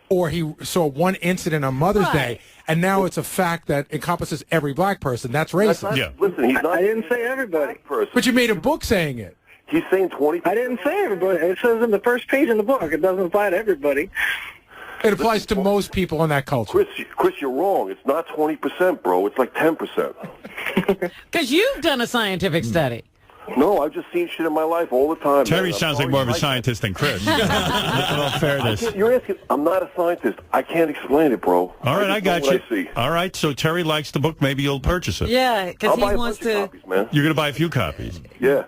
or he saw one incident on Mother's Day, and now it's a fact that encompasses every black person. That's racist. Listen, he's not. I didn't say everybody. But you made a book saying it. He's saying 20%. I didn't say everybody. It says in the first page in the book. It doesn't apply to everybody. It applies to most people in that culture. Chris, you're wrong. It's not 20%, bro. It's like 10%. Because you've done a scientific study. No, I've just seen shit in my life all the time. Terry sounds like more of a scientist than Chris. With all fairness. You're asking. I'm not a scientist. I can't explain it, bro. All right, I got you. I see. All right, so Terry likes the book. Maybe you'll purchase it. Yeah, because he wants to copies, man. You're going to buy a few copies. Yeah.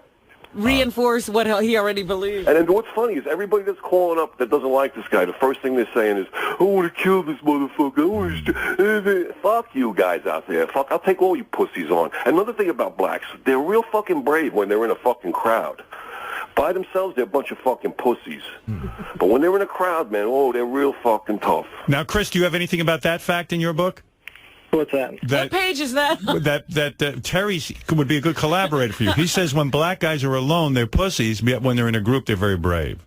reinforce what he already believes. And then what's funny is everybody that's calling up that doesn't like this guy, the first thing they're saying is, I want to kill this motherfucker. Fuck you guys out there. Fuck, I'll take all you pussies on. Another thing about blacks, they're real fucking brave when they're in a fucking crowd. By themselves, they're a bunch of fucking pussies. But when they're in a crowd, man, oh, they're real fucking tough. Now, Chris, do you have anything about that fact in your book? What's that? What page is that? That Terry would be a good collaborator for you. He says when black guys are alone, they're pussies, but when they're in a group, they're very brave.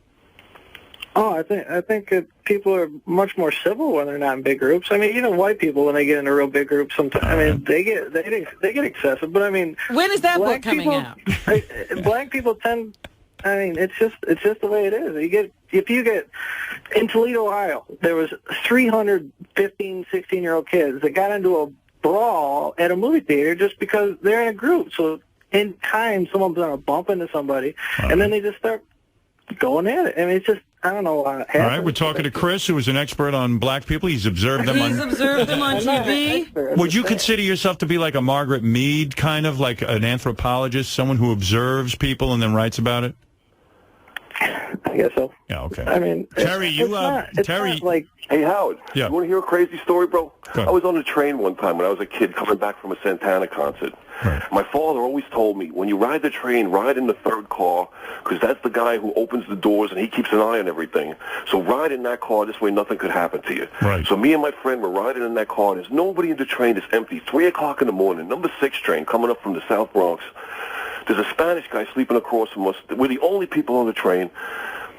Oh, I think people are much more civil when they're not in big groups. I mean, even white people when they get in a real big group, sometimes I mean they get excessive. But I mean, when is that book coming out? Black people tend. I mean, it's just the way it is. If you get in Toledo, Ohio, there was 300 15, 16-year-old kids that got into a brawl at a movie theater just because they're in a group. So in time, someone's gonna bump into somebody, and then they just start going at it. I mean, it's just. I don't know what happens. All right, we're talking to Chris, who is an expert on black people. He's observed them on TV. Would you consider yourself to be like a Margaret Mead, kind of like an anthropologist, someone who observes people and then writes about it? I guess so. Yeah, okay. I mean, Terry, Terry, not like. Hey, Howard. Yeah. You want to hear a crazy story, bro? I was on a train one time when I was a kid coming back from a Santana concert. Right. My father always told me, when you ride the train, ride in the third car, because that's the guy who opens the doors and he keeps an eye on everything. So ride in that car, this way nothing could happen to you. Right. So me and my friend were riding in that car, and there's nobody in the train. It's empty. 3 o'clock in the morning, number 6 train coming up from the South Bronx. There's a Spanish guy sleeping across from us. We're the only people on the train.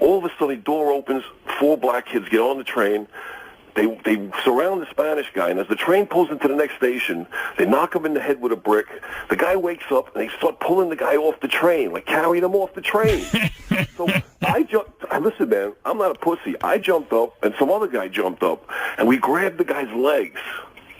All of a sudden, the door opens. 4 black kids get on the train. They surround the Spanish guy, and as the train pulls into the next station, they knock him in the head with a brick. The guy wakes up, and they start pulling the guy off the train, like carrying him off the train. So I jumped. Listen, man, I'm not a pussy. I jumped up, and some other guy jumped up, and we grabbed the guy's legs,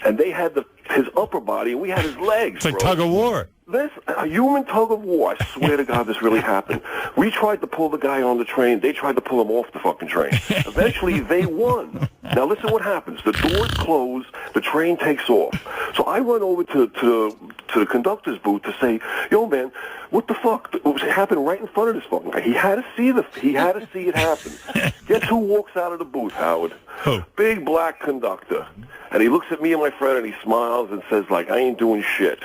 and they had his upper body, and we had his legs. It's like tug of war. This a human tug of war. I swear to God, this really happened. We tried to pull the guy on the train. They tried to pull him off the fucking train. Eventually, they won. Now, listen what happens. The doors close. The train takes off. So I run over to the conductor's booth to say, yo, man, what the fuck? It happened right in front of this fucking guy. He had to see it happen. Guess who walks out of the booth, Howard? Who? Big black conductor. And he looks at me and my friend, and he smiles and says, like, I ain't doing shit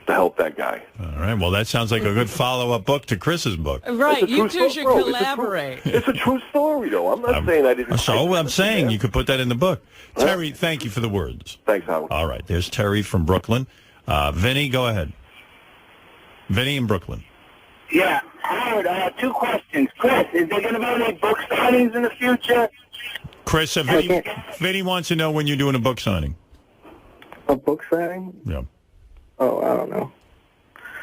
to help that guy. All right. Well, that sounds like a good follow-up book to Chris's book. Right. You two should collaborate. It's a true story, though. I'm not saying I didn't. So I'm saying you could put that in the book. Terry, thank you for the words. Thanks, Howard. All right. There's Terry from Brooklyn. Vinny, go ahead. Vinny in Brooklyn. Yeah. Howard, 2 questions. Chris, is there going to be any book signings in the future? Chris, Vinny wants to know when you're doing a book signing. A book signing? Yeah. Oh, I don't know.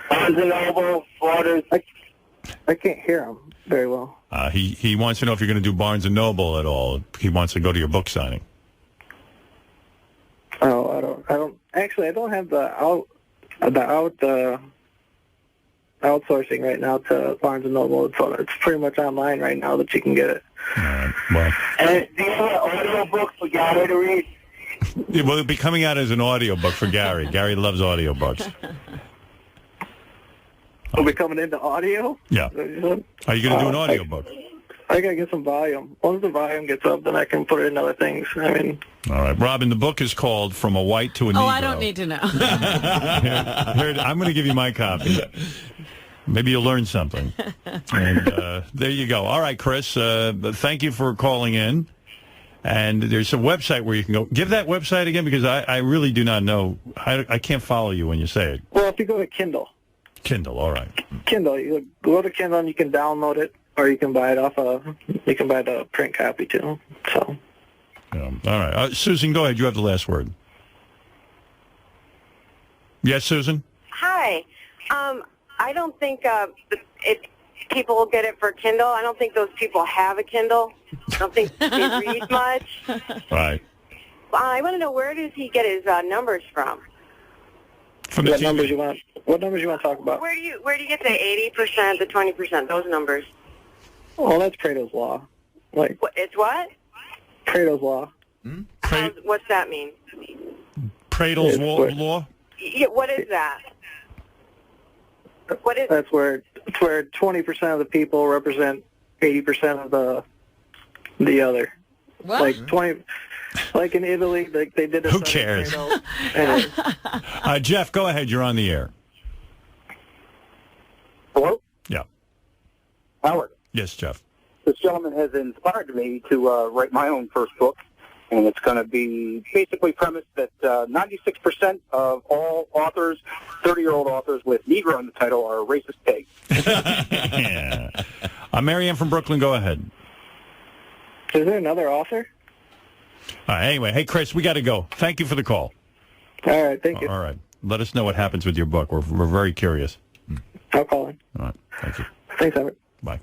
Barnes & Noble, Waters. I can't hear him very well. He wants to know if you're going to do Barnes & Noble at all. He wants to go to your book signing. Oh, I don't. Actually, I don't have the outsourcing right now to Barnes & Noble. It's pretty much online right now that you can get it. All right. Well. And do you have an audio book for Gary to read? It will be coming out as an audiobook for Gary. Gary loves audiobooks. Will be coming into audio? Yeah. Are you going to do an audiobook? I got to get some volume. Once the volume gets up, then I can put it in other things. I mean... All right. Robin, the book is called From a White to a Negro. Oh, I don't need to know. Here, I'm going to give you my copy. Maybe you'll learn something. And there you go. All right, Chris, thank you for calling in. And there's a website where you can go. Give that website again, because I really do not know. I can't follow you when you say it. Well, if you go to Kindle. Kindle, all right. Kindle. You go to Kindle and you can download it, or you can buy it you can buy the print copy too. So. Yeah. All right. Susan, go ahead. You have the last word. Yes, Susan? Hi. I don't think people will get it for Kindle. I don't think those people have a Kindle. I don't think they read much. Right. I want to know, where does he get his numbers from? From the What TV. numbers you want? What numbers you want to talk about? Where do you get the 80%, the 20%, those numbers? Well, that's Pareto's law. Like It's what? Pareto's law. What's that mean? Pradle's It's law? Yeah, what is that? What is? That's where 20% of the people represent 80% of the other. What? Like 20. Like in Italy, like they did. Who cares? Jeff, go ahead. You're on the air. Hello? Yeah. Howard. Yes, Jeff. This gentleman has inspired me to write my own first book, and it's going to be basically premised that 96% of all authors, 30-year-old authors with Negro in the title, are racist pigs. Yeah. Marianne from Brooklyn, go ahead. Is there another author? All right, anyway, hey, Chris, we got to go. Thank you for the call. All right, thank you. All right. Let us know what happens with your book. We're very curious. I'll call in. All right. Thank you. Thanks, Albert. Bye.